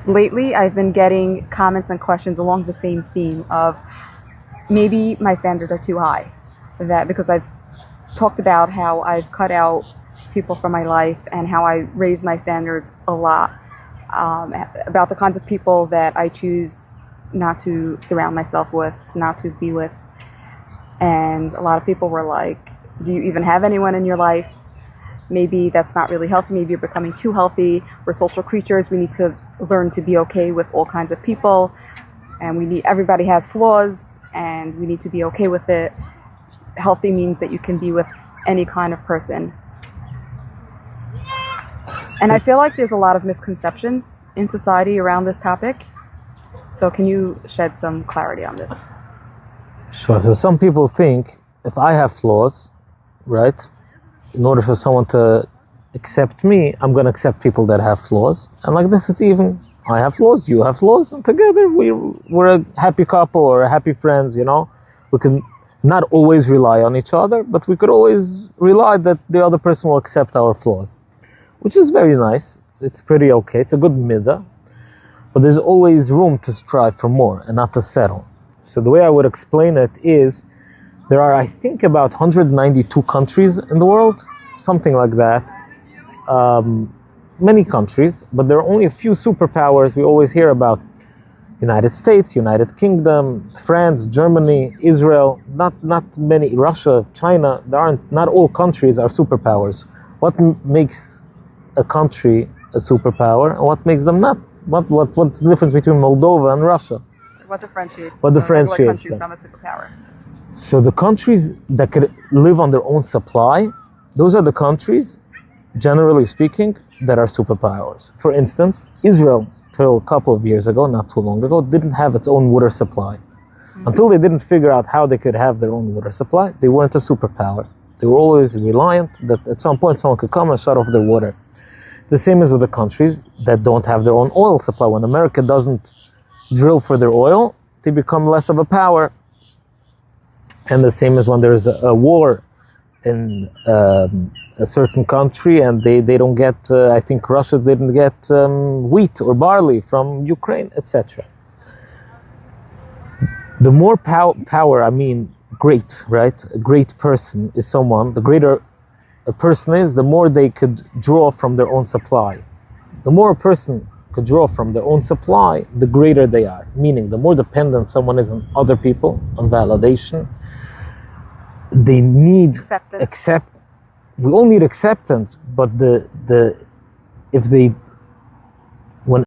Lately, I've been getting comments and questions along the same theme of maybe my standards are too high. That because I've talked about how I've cut out people from my life and how I raised my standards a lot, about the kinds of people that I choose not to surround myself with, not to be with. And a lot of people were like, do you even have anyone in your life? Maybe that's not really healthy. Maybe you're becoming too healthy. We're social creatures. We need to learn to be okay with all kinds of people. And everybody has flaws and we need to be okay with it. Healthy means that you can be with any kind of person. And I feel like there's a lot of misconceptions in society around this topic. So can you shed some clarity on this? Sure. So some people think if I have flaws, right, in order for someone to accept me, I'm going to accept people that have flaws. And like this, it's even, I have flaws, you have flaws, and together we're a happy couple or a happy friends, you know. We can not always rely on each other, but we could always rely that the other person will accept our flaws, which is very nice. It's pretty okay. It's a good midah. But there's always room to strive for more and not to settle. So the way I would explain it is, there are, I think, about 192 countries in the world, something like that. Many countries, but there are only a few superpowers we always hear about. United States, United Kingdom, France, Germany, Israel, not many, Russia, China. Not all countries are superpowers. What makes a country a superpower and what makes them not? What's the difference between Moldova and Russia? What differentiates a regular country from a superpower? So the countries that could live on their own supply, those are the countries, generally speaking, that are superpowers. For instance, Israel, till a couple of years ago, not too long ago, didn't have its own water supply. Mm-hmm. Until they didn't figure out how they could have their own water supply, they weren't a superpower. They were always reliant that at some point someone could come and shut off their water. The same is with the countries that don't have their own oil supply. When America doesn't drill for their oil, they become less of a power. And the same as when there's a war in a certain country and they don't get, I think Russia didn't get wheat or barley from Ukraine, etc. The more power, I mean great, right? A great person is someone, the greater a person is, the more they could draw from their own supply. The more a person could draw from their own supply, the greater they are. Meaning, the more dependent someone is on other people, on validation, they need we all need acceptance, but if they